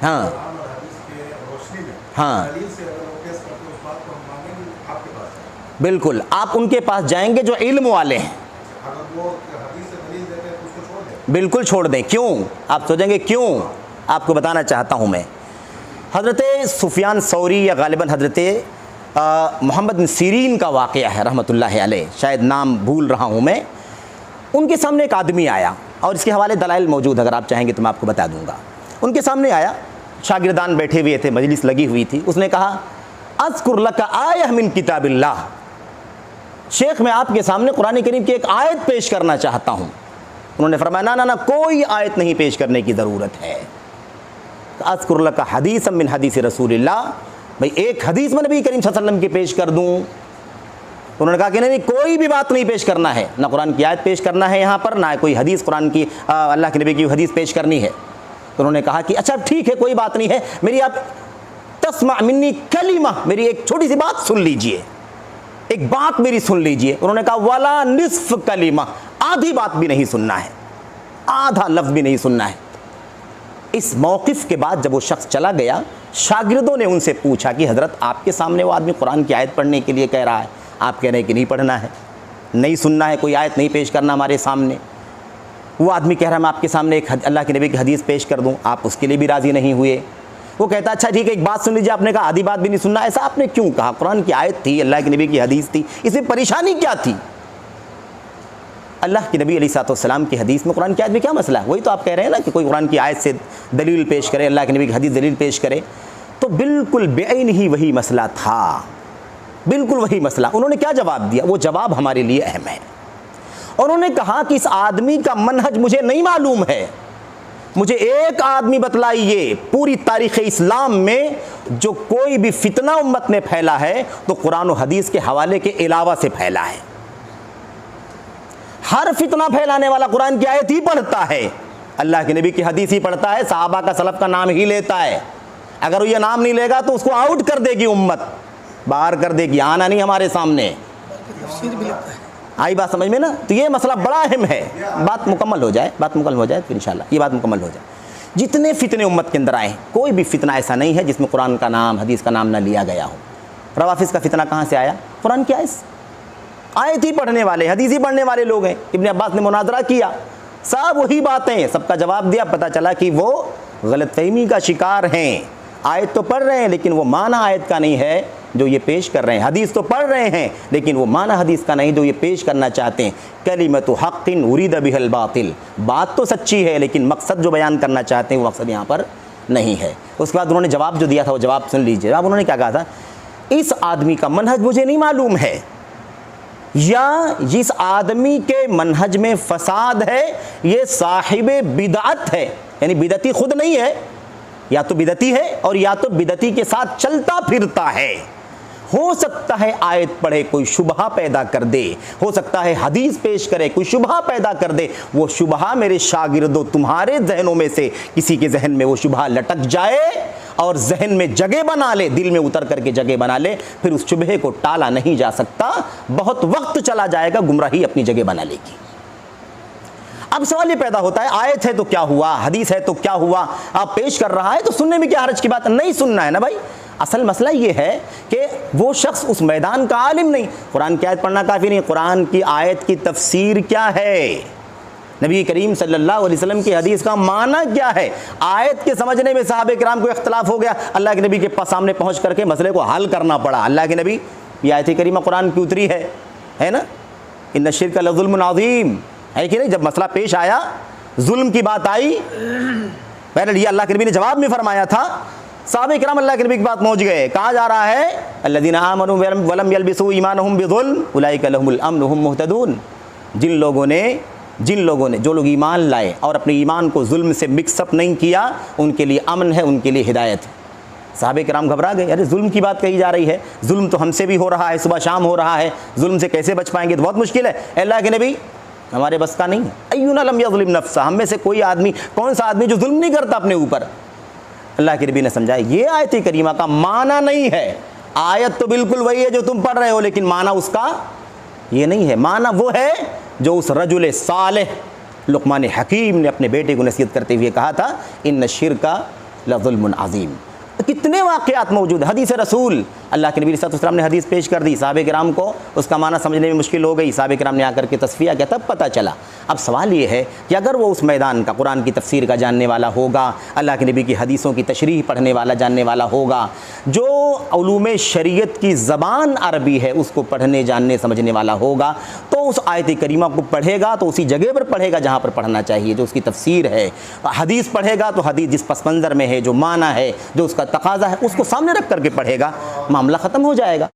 हाँ हाँ बिल्कुल, आप उनके पास जाएंगे जो इल्म वाले हैं, बिल्कुल छोड़ दें। क्यों? आप सोचेंगे क्यों, आपको बताना चाहता हूँ मैं। हज़रत सुफियान सौरी या गालिबन हज़रत मोहम्मद बिन सीरीन का वाक़या है रहमतुल्लाह अलैह, शायद नाम भूल रहा हूँ मैं। उनके सामने एक आदमी आया और इसके हवाले दलाइल मौजूद, अगर आप चाहेंगे तो मैं आपको बता दूँगा। उनके सामने आया, शागिर्दान बैठे हुए थे, मजलिस लगी हुई थी। उसने कहा अज़कुर लका आयह मिन किताबिल्लाह, शेख मैं आपके सामने कुरान करीम की एक आयत पेश करना चाहता हूँ। उन्होंने फरमाया ना ना ना, कोई आयत नहीं पेश करने की ज़रूरत है। अज़कुर लका हदीस मिन हदीस रसूलिल्लाह, भाई एक हदीस में नबी करीम सल्लल्लाहु अलैहि वसल्लम की पेश कर दूँ। तो उन्होंने कहा कि नहीं, कोई भी बात नहीं पेश करना है, ना कुरान की आयत पेश करना है यहाँ पर, ना कोई हदीस कुरान की अल्लाह के नबी की हदीस पेश करनी है। तो उन्होंने कहा कि अच्छा ठीक है, कोई बात नहीं है, मेरी आप तस्मा मिन्नी कलिमा, मेरी एक छोटी सी बात सुन लीजिए, एक बात मेरी सुन लीजिए। उन्होंने कहा वाला निस्फ कलिमा, आधी बात भी नहीं सुनना है, आधा लफ्ज़ भी नहीं सुनना है। इस मौक़िफ़ के बाद जब वो शख्स चला गया, शागिर्दों ने उनसे पूछा कि हज़रत आपके सामने वो आदमी कुरान की आयत पढ़ने के लिए कह रहा है, आप कह रहे हैं कि नहीं पढ़ना है, नहीं सुनना है, कोई आयत नहीं पेश करना हमारे सामने। वो आदमी कह रहा है मैं आपके सामने एक अल्लाह के नबी की हदीस पेश कर दूं, आप उसके लिए भी राज़ी नहीं हुए। वो कहता अच्छा ठीक है, एक बात सुन लीजिए। आपने कहा आधी बात भी नहीं सुनना, ऐसा आपने क्यों कहा? कुरान की आयत थी, अल्लाह के नबी की हदीस थी, इसमें परेशानी क्या थी? अल्लाह के नबी अलैहिस्सलाम की हदीस में कुरान की आयत में क्या मसला है? वही तो आप कह रहे हैं ना कि कोई कुरान की आयत से दलील पेश करे, अल्लाह के नबी की हदीस दलील पेश करे। तो बिल्कुल बेअइन ही वही मसला था, बिल्कुल वही मसला। उन्होंने क्या जवाब दिया? वो जवाब हमारे लिए अहम है। उन्होंने कहा कि इस आदमी का मनहज मुझे नहीं मालूम है, मुझे एक आदमी बतलाइए पूरी तारीख़ इस्लाम में जो कोई भी फितना उम्मत ने फैला है तो कुरान और हदीस के हवाले के अलावा से फैला है। हर फितना फैलाने वाला कुरान की आयत ही पढ़ता है, अल्लाह के नबी की हदीस ही पढ़ता है, सहाबा का सलफ का नाम ही लेता है। अगर वो ये नाम नहीं लेगा तो उसको आउट कर देगी उम्मत, बाहर कर देगी, आना नहीं हमारे सामने। आई बात समझ में ना? तो ये मसला बड़ा अहम है। बात मुकम्मल हो जाए, बात मुकम्मल हो जाए तो इंशाल्लाह ये बात मुकम्मल हो जाए। जितने फितने उम्मत के अंदर आए, कोई भी फितना ऐसा नहीं है जिसमें कुरान का नाम, हदीस का नाम ना लिया गया हो। रवाफिज़ का फितना कहाँ से आया? कुरान की आयत ही पढ़ने वाले, हदीस ही पढ़ने वाले लोग हैं। इब्न अब्बास ने मुनाजरा किया, सब वही बातें, सबका जवाब दिया, पता चला कि वो गलतफहमी का शिकार हैं। आयत तो पढ़ रहे हैं लेकिन वो माना आयत का नहीं है जो ये पेश कर रहे हैं। हदीस तो पढ़ रहे हैं लेकिन वो माना हदीस का नहीं जो ये पेश करना चाहते हैं। कलिमतु हक़्क़िन उरीद बिहल बातिल, बात तो सच्ची है लेकिन मकसद जो बयान करना चाहते हैं वो मकसद यहाँ पर नहीं है। उसके बाद उन्होंने जवाब जो दिया था वो जवाब सुन लीजिए। अब उन्होंने क्या कहा था? इस आदमी का मनहज मुझे नहीं मालूम है, या जिस आदमी के मनहज में फसाद है ये साहिबे बिदअत है, यानी बिदती खुद नहीं है, या तो बिदती है और या तो बिदती के साथ चलता फिरता है। हो सकता है आयत पढ़े कोई शुबहा पैदा कर दे, हो सकता है हदीस पेश करे कोई शुबहा पैदा कर दे। वो शुबहा मेरे शागिर्दों तुम्हारे जहनों में से किसी के जहन में वो शुबहा लटक जाए और जहन में जगह बना ले, दिल में उतर करके जगह बना ले, फिर उस शुबहे को टाला नहीं जा सकता। बहुत वक्त चला जाएगा, गुमराही अपनी जगह बना लेगी। अब सवाल ये पैदा होता है, आयत है तो क्या हुआ, हदीस है तो क्या हुआ, आप पेश कर रहा है तो सुनने में क्या हर्ज की बात? नहीं सुनना है ना भाई। असल मसला ये है कि वो शख्स उस मैदान का आलिम नहीं। कुरान की आयत पढ़ना काफ़ी नहीं, कुरान की आयत की तफसीर क्या है, नबी करीम सल्लल्लाहु अलैहि वसल्लम की हदीस का माना क्या है। आयत के समझने में सहाबे किराम को इख्तलाफ हो गया, अल्लाह के नबी के पास सामने पहुँच करके मसले को हल करना पड़ा। अल्लाह के नबी, ये आयत करीमा कुरान की उतरी है ना, इन्न शिर्क लज़ुल्मुन अज़ीम, है कि नहीं? जब मसला पेश आया, जुल्म की बात आई, पहले ये अल्लाह के नबी ने जवाब में फरमाया था। सहाबे किराम अल्लाह के नबी की बात पहुँच गए, कहा जा रहा है अल्लज़ीना आमनू वलम यल्बिसू ईमानहुम बिज़ुल्म उलाइका लहुमुल अम्न वहुम मुहतदून। जिन लोगों ने जो लोग ईमान लाए और अपने ईमान को जुल्म से मिक्सअप नहीं किया, उनके लिए अमन है, उनके लिए हिदायत है। सहाबे किराम घबरा गए, अरे जुल्म की बात कही जा रही है, जुल्म तो हमसे भी हो रहा है, सुबह शाम हो रहा है, जुल्म से कैसे बच पाएंगे? तो बहुत मुश्किल है। अल्लाह के नबी, हमारे बस का नहीं है। अय्युना लम यज़लिम नफ्सा, हम में से कोई आदमी, कौन सा आदमी जो जुल्म नहीं करता अपने ऊपर? अल्लाह के नबी ने समझाया ये आयत करीमा का माना नहीं है। आयत तो बिल्कुल वही है जो तुम पढ़ रहे हो, लेकिन माना उसका ये नहीं है। माना वो है जो उस रजुल सालेह, लुक़मान हकीम ने अपने बेटे को नसीहत करते हुए कहा था, इन्न शिरका लज़ुल्मुन अज़ीम। कितने वाक़यात मौजूद है। हदीस रसूल, अल्लाह के नबी सल्लल्लाहु अलैहि वसल्लम ने हदीस पेश कर दी, साहबे किराम को उसका माना समझने में मुश्किल हो गई, साहबे किराम ने आकर के तस्फिया किया, तब पता चला। अब सवाल ये है कि अगर वो उस मैदान का, कुरान की तफसीर का जानने वाला होगा, अल्लाह के नबी की हदीसों की तशरीह पढ़ने वाला, जानने वाला होगा, जो उलूम शरीयत की ज़बान अरबी है उसको पढ़ने, जानने, समझने वाला होगा, तो उस आयत करीमा को पढ़ेगा तो उसी जगह पर पढ़ेगा जहाँ पर पढ़ना चाहिए, जो उसकी तफसीर है। हदीस पढ़ेगा तो हदीस जिस पस मंज़र में है, जो माना है, जो उसका तकाज़ा है, उसको सामने रख करके पढ़ेगा, मामला ख़त्म हो जाएगा।